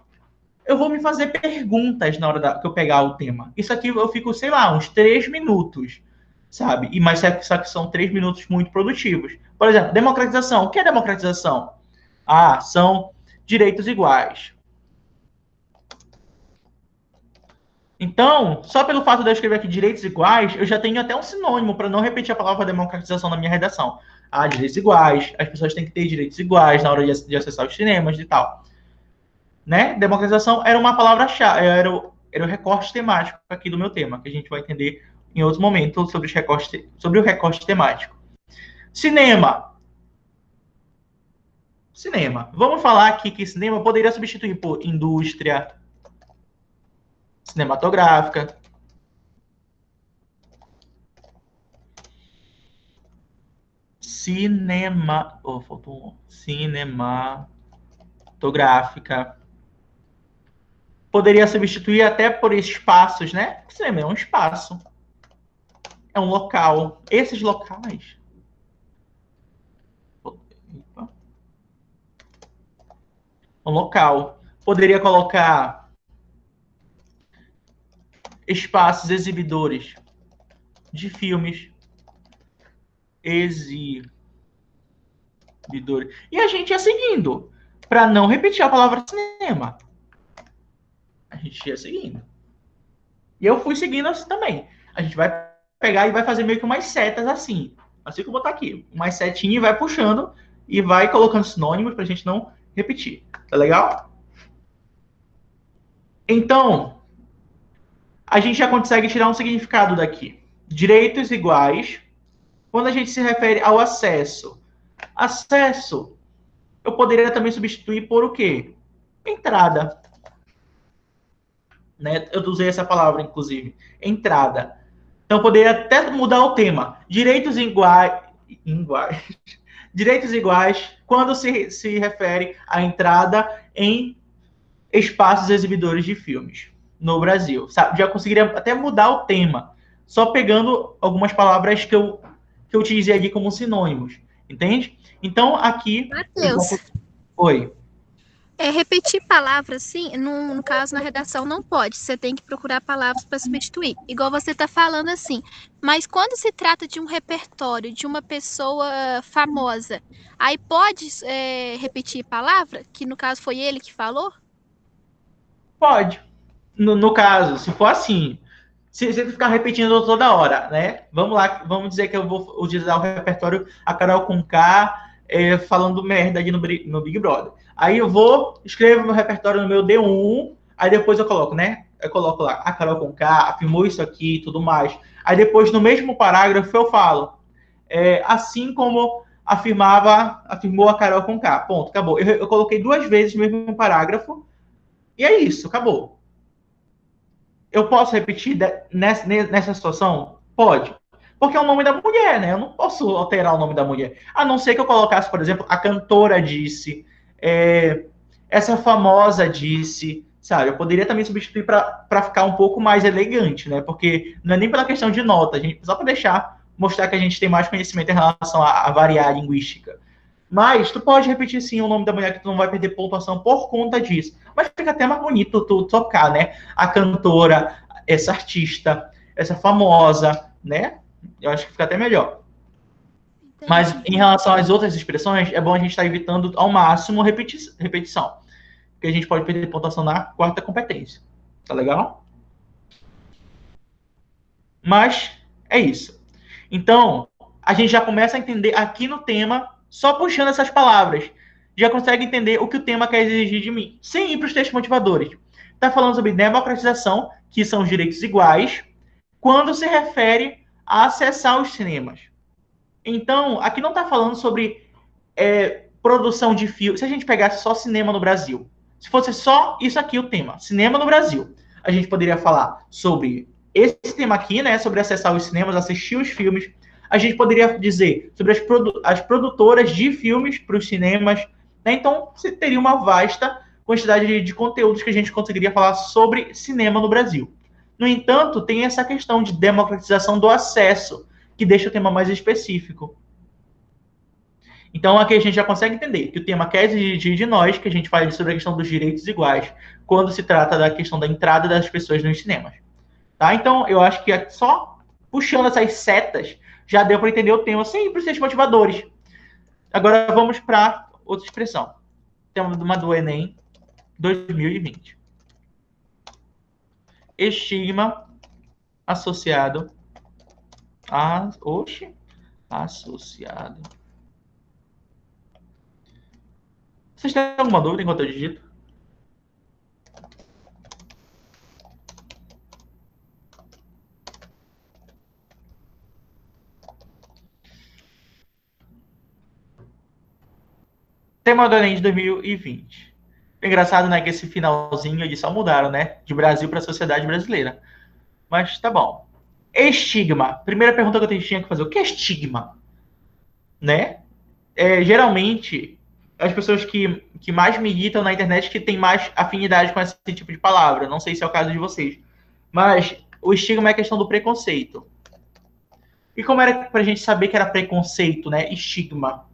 eu vou me fazer perguntas na hora que eu pegar o tema. Isso aqui eu fico, sei lá, uns 3 minutos, sabe? Mas só que são 3 minutos muito produtivos. Por exemplo, democratização. O que é democratização? Ah, são direitos iguais. Então, só pelo fato de eu escrever aqui direitos iguais, eu já tenho até um sinônimo para não repetir a palavra democratização na minha redação. Ah, direitos iguais, as pessoas têm que ter direitos iguais na hora de acessar os cinemas e tal. Né? Democratização era uma palavra-chave, era o recorte temático aqui do meu tema, que a gente vai entender em outro momento sobre o recorte temático. Cinema. Cinema. Vamos falar aqui que cinema poderia substituir por indústria cinematográfica, cinematográfica. Poderia substituir até por espaços, né? O cinema é um espaço. É um local. Esses locais... Um local. Poderia colocar espaços exibidores de filmes. Exibidores. E a gente ia seguindo. Para não repetir a palavra cinema. A gente ia seguindo. E eu fui seguindo assim também. A gente vai pegar e vai fazer meio que umas setas assim. Assim que eu vou botar aqui. Umas setinhas e vai puxando e vai colocando sinônimos pra gente não repetir. Tá legal? Então, a gente já consegue tirar um significado daqui. Direitos iguais. Quando a gente se refere ao acesso. Acesso, eu poderia também substituir por o quê? Entrada. Né? Eu usei essa palavra, inclusive. Entrada. Então, eu poderia até mudar o tema. Direitos iguais. Direitos iguais quando se refere à entrada em espaços exibidores de filmes no Brasil. Sabe? Já conseguiria até mudar o tema. Só pegando algumas palavras que eu utilizei aqui como sinônimos. Entende? Então, aqui... Matheus. Oi. Repetir palavras, sim, no caso, na redação, não pode. Você tem que procurar palavras para substituir. Igual você está falando assim. Mas quando se trata de um repertório, de uma pessoa famosa, aí pode repetir palavra? Que no caso foi ele que falou? Pode. No caso, se for assim... Se você ficar repetindo toda hora, né? Vamos lá, vamos dizer que eu vou utilizar o repertório a Carol Conká falando merda aqui no Big Brother. Aí eu vou, escrevo meu repertório no meu D1, aí depois eu coloco, né? Eu coloco lá, a Carol Conká afirmou isso aqui e tudo mais. Aí depois, no mesmo parágrafo, eu falo, assim como afirmou a Carol Conká. Ponto, acabou. Eu coloquei 2 vezes no mesmo parágrafo, e é isso, acabou. Eu posso repetir nessa situação? Pode. Porque é o nome da mulher, né? Eu não posso alterar o nome da mulher. A não ser que eu colocasse, por exemplo, a cantora disse, essa famosa disse, sabe? Eu poderia também substituir para ficar um pouco mais elegante, né? Porque não é nem pela questão de nota, só para mostrar que a gente tem mais conhecimento em relação a variar a linguística. Mas tu pode repetir sim o nome da mulher que tu não vai perder pontuação por conta disso. Mas fica até mais bonito tu tocar, né? A cantora, essa artista, essa famosa, né? Eu acho que fica até melhor. Entendi. Mas em relação às outras expressões, é bom a gente estar evitando ao máximo repetição. Porque a gente pode perder pontuação na 4ª competência. Tá legal? Mas é isso. Então, a gente já começa a entender aqui no tema, só puxando essas palavras, já consegue entender o que o tema quer exigir de mim, sem ir para os textos motivadores. Está falando sobre democratização, que são os direitos iguais, quando se refere a acessar os cinemas. Então, aqui não está falando sobre produção de filmes. Se a gente pegasse só cinema no Brasil, se fosse só isso aqui o tema, cinema no Brasil, a gente poderia falar sobre esse tema aqui, né, sobre acessar os cinemas, assistir os filmes. A gente poderia dizer sobre as produtoras de filmes para os cinemas. Né? Então, você teria uma vasta quantidade de conteúdos que a gente conseguiria falar sobre cinema no Brasil. No entanto, tem essa questão de democratização do acesso, que deixa o tema mais específico. Então, aqui a gente já consegue entender que o tema quer exigir de nós que a gente fale sobre a questão dos direitos iguais quando se trata da questão da entrada das pessoas nos cinemas. Tá? Então, eu acho que só puxando essas setas já deu para entender o tema sem ser motivadores. Agora, vamos para outra expressão. Tema uma do Enem 2020. Estigma associado a... Oxe, associado. Vocês têm alguma dúvida enquanto eu digito? Tema do Enem de 2020. Engraçado, né, que esse finalzinho eles só mudaram, né? De Brasil para a sociedade brasileira. Mas tá bom. Estigma. Primeira pergunta que eu tinha que fazer. O que é estigma? Né? Geralmente, as pessoas que mais militam na internet que têm mais afinidade com esse tipo de palavra. Não sei se é o caso de vocês. Mas o estigma é a questão do preconceito. E como era pra gente saber que era preconceito, né? Estigma.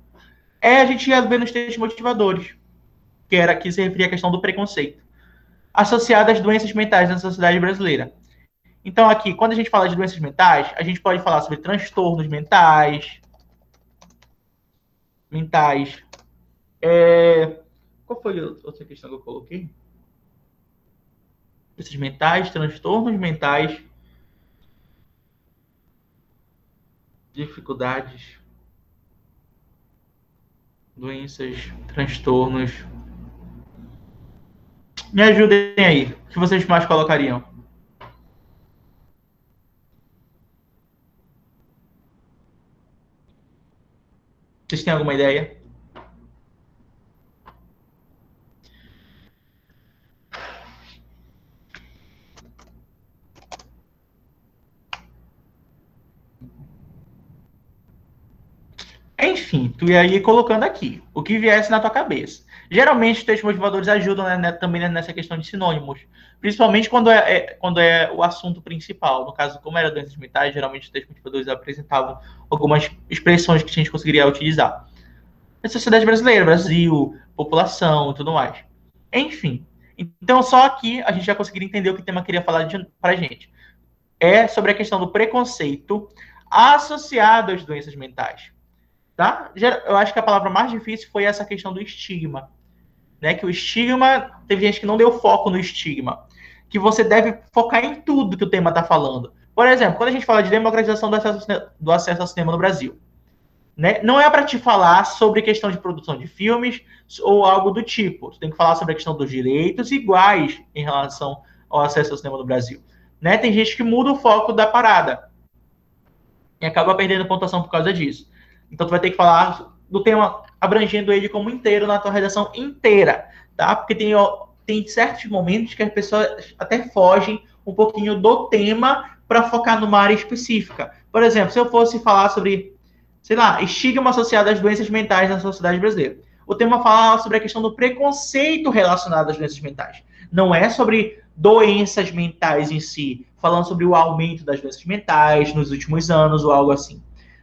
A gente ia ver nos textos motivadores. Que se referia à questão do preconceito. Associado às doenças mentais na sociedade brasileira. Então, aqui, quando a gente fala de doenças mentais, a gente pode falar sobre transtornos mentais. Qual foi a outra questão que eu coloquei? Doenças mentais, transtornos mentais, dificuldades, doenças, transtornos. Me ajudem aí. O que vocês mais colocariam? Vocês têm alguma ideia? Enfim, tu ia ir colocando aqui o que viesse na tua cabeça. Geralmente, os textos motivadores ajudam, né, também nessa questão de sinônimos, principalmente quando é o assunto principal. No caso, como era doenças mentais, geralmente os textos motivadores apresentavam algumas expressões que a gente conseguiria utilizar. A sociedade brasileira, Brasil, população e tudo mais. Enfim, então só aqui a gente já conseguiria entender o que o tema queria falar pra gente. É sobre a questão do preconceito associado às doenças mentais. Tá? Eu acho que a palavra mais difícil foi essa questão do estigma. Né? Que o estigma, teve gente que não deu foco no estigma. Que você deve focar em tudo que o tema está falando. Por exemplo, quando a gente fala de democratização do acesso ao cinema no Brasil, né? Não é para te falar sobre questão de produção de filmes ou algo do tipo. Você tem que falar sobre a questão dos direitos iguais em relação ao acesso ao cinema no Brasil. Né? Tem gente que muda o foco da parada e acaba perdendo pontuação por causa disso. Então, tu vai ter que falar do tema abrangendo ele como inteiro na tua redação inteira, tá? Porque tem certos momentos que as pessoas até fogem um pouquinho do tema para focar numa área específica. Por exemplo, se eu fosse falar sobre, sei lá, estigma associado às doenças mentais na sociedade brasileira. O tema fala sobre a questão do preconceito relacionado às doenças mentais. Não é sobre doenças mentais em si, falando sobre o aumento das doenças mentais nos últimos anos ou algo assim.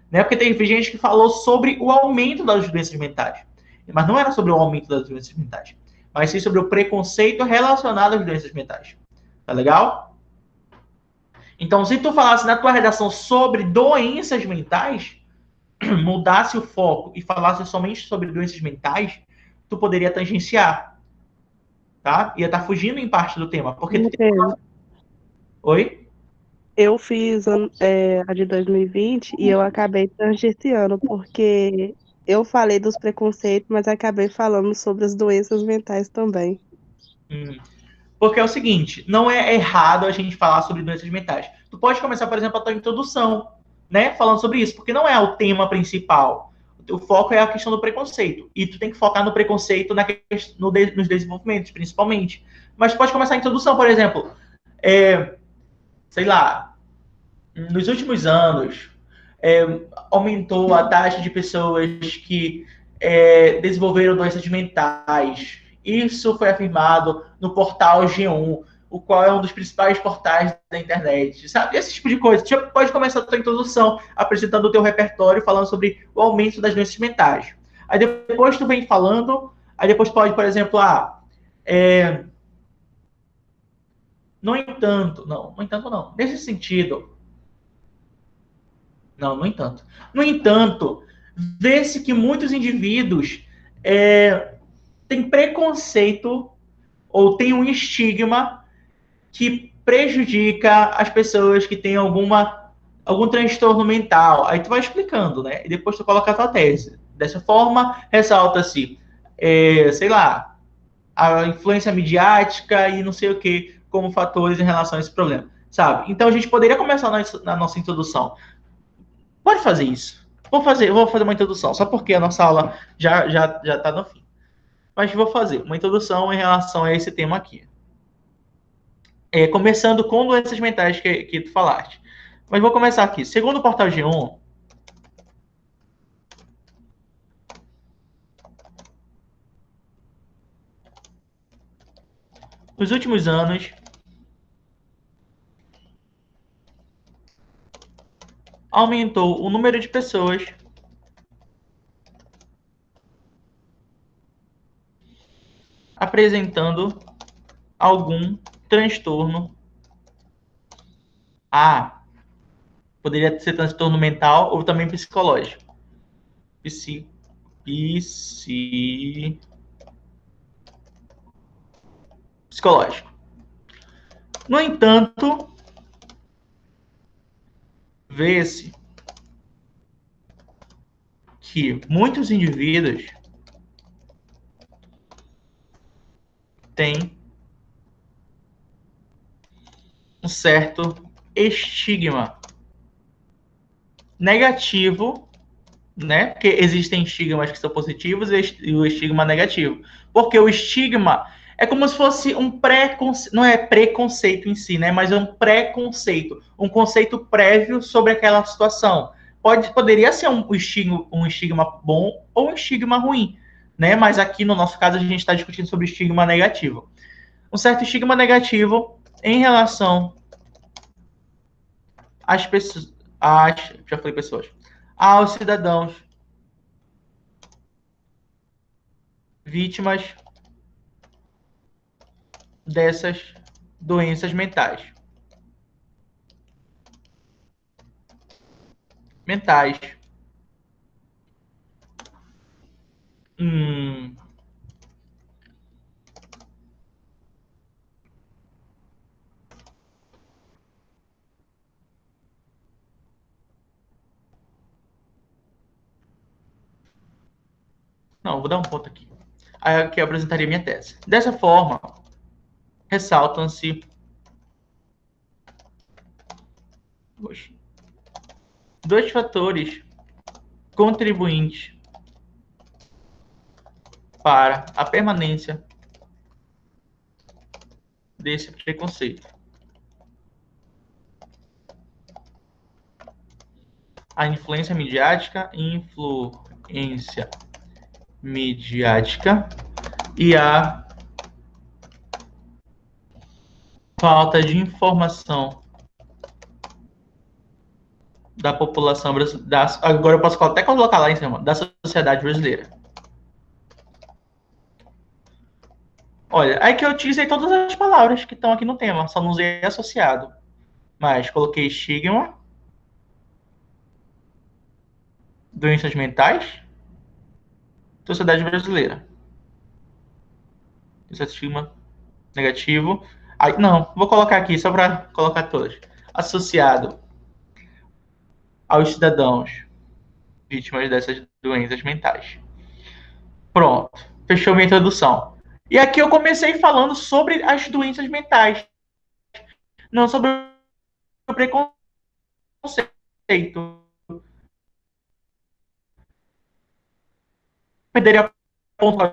Né? Porque tem gente que falou sobre o aumento das doenças mentais. Mas não era sobre o aumento das doenças mentais. Mas sim sobre o preconceito relacionado às doenças mentais. Tá legal? Então, se tu falasse na tua redação sobre doenças mentais, mudasse o foco e falasse somente sobre doenças mentais, tu poderia tangenciar. Tá? Ia estar fugindo em parte do tema. Porque tu tem... Oi? Eu fiz a de 2020 e eu acabei tangenciando, porque eu falei dos preconceitos, mas acabei falando sobre as doenças mentais também. Porque é o seguinte, não é errado a gente falar sobre doenças mentais. Tu pode começar, por exemplo, a tua introdução, né, falando sobre isso, porque não é o tema principal. O foco é a questão do preconceito. E tu tem que focar no preconceito nos desenvolvimentos, principalmente. Mas tu pode começar a introdução, por exemplo, sei lá, nos últimos anos, aumentou a taxa de pessoas que desenvolveram doenças mentais. Isso foi afirmado no portal G1, o qual é um dos principais portais da internet, sabe? Esse tipo de coisa. Você pode começar a sua introdução apresentando o teu repertório, falando sobre o aumento das doenças mentais. Aí depois tu vem falando, aí depois pode, por exemplo, no entanto, não. Nesse sentido, não, no entanto. No entanto, vê-se que muitos indivíduos têm preconceito ou têm um estigma que prejudica as pessoas que têm algum transtorno mental. Aí tu vai explicando, né? E depois tu coloca a tua tese. Dessa forma, ressalta-se, sei lá, a influência midiática e não sei o que como fatores em relação a esse problema, sabe? Então a gente poderia começar na nossa introdução. Pode fazer isso. Vou fazer uma introdução, só porque a nossa aula já está no fim. Mas vou fazer uma introdução em relação a esse tema aqui. Começando com doenças mentais que tu falaste. Mas vou começar aqui. Segundo o portal G1, nos últimos anos, aumentou o número de pessoas apresentando algum transtorno. Poderia ser transtorno mental ou também psicológico. Psicológico. No entanto, vê-se que muitos indivíduos têm um certo estigma negativo, né? Porque existem estigmas que são positivos e o estigma negativo. Porque o estigma é como se fosse um preconceito, não é preconceito em si, né? Mas é um preconceito, um conceito prévio sobre aquela situação. Poderia ser um estigma bom ou um estigma ruim, né? Mas aqui no nosso caso a gente está discutindo sobre estigma negativo. Um certo estigma negativo em relação às pessoas, aos cidadãos vítimas dessas doenças mentais. Não, vou dar um ponto aqui. Aqui eu apresentaria minha tese. Dessa forma, ressaltam-se dois fatores contribuintes para a permanência desse preconceito. A influência midiática e a falta de informação da população brasileira. Agora eu posso até colocar lá em cima, da sociedade brasileira. Olha, aí que eu utilizei todas as palavras que estão aqui no tema, só não usei associado. Mas coloquei estigma, doenças mentais, sociedade brasileira. Esse estigma negativo. Aí, não, vou colocar aqui só para colocar todas. Associado aos cidadãos vítimas dessas doenças mentais. Pronto, fechou minha introdução. E aqui eu comecei falando sobre as doenças mentais, não sobre o preconceito. Perderia ponto.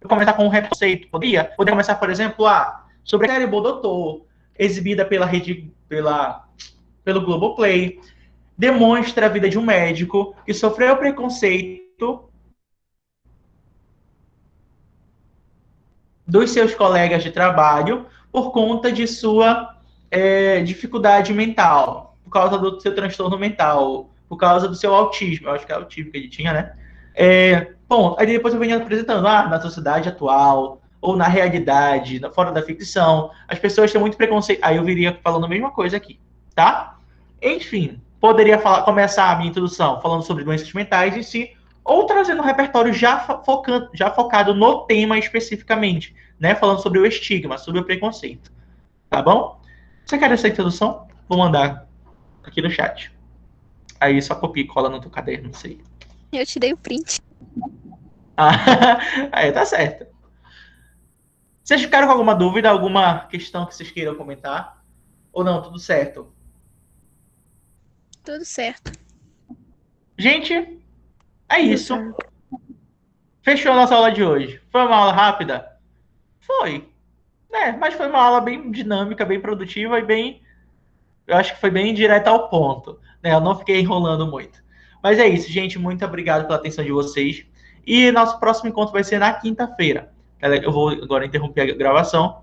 Eu começar com um preconceito. Poderia começar, por exemplo, sobre a série Bom Doutor, exibida pelo Globoplay, demonstra a vida de um médico que sofreu preconceito dos seus colegas de trabalho por conta de sua dificuldade mental, por causa do seu transtorno mental, por causa do seu autismo. Eu acho que é autismo que ele tinha, né? Bom, aí depois eu venho apresentando, na sociedade atual, ou na realidade, fora da ficção, as pessoas têm muito preconceito. Aí eu viria falando a mesma coisa aqui, tá? Enfim, poderia começar a minha introdução falando sobre doenças mentais em si, ou trazendo um repertório já focado no tema especificamente, né? Falando sobre o estigma, sobre o preconceito. Tá bom? Você quer essa introdução? Vou mandar aqui no chat. Aí só copia e cola no teu caderno, não sei. Eu tirei o print. Aí tá certo. Vocês ficaram com alguma dúvida, alguma questão que vocês queiram comentar? Ou não, tudo certo? Tudo certo. Gente, é isso. Fechou a nossa aula de hoje. Foi uma aula rápida? Foi. Mas foi uma aula bem dinâmica, bem produtiva e bem... Eu acho que foi bem direta ao ponto. Eu não fiquei enrolando muito. Mas é isso, gente. Muito obrigado pela atenção de vocês. E nosso próximo encontro vai ser na quinta-feira. Eu vou agora interromper a gravação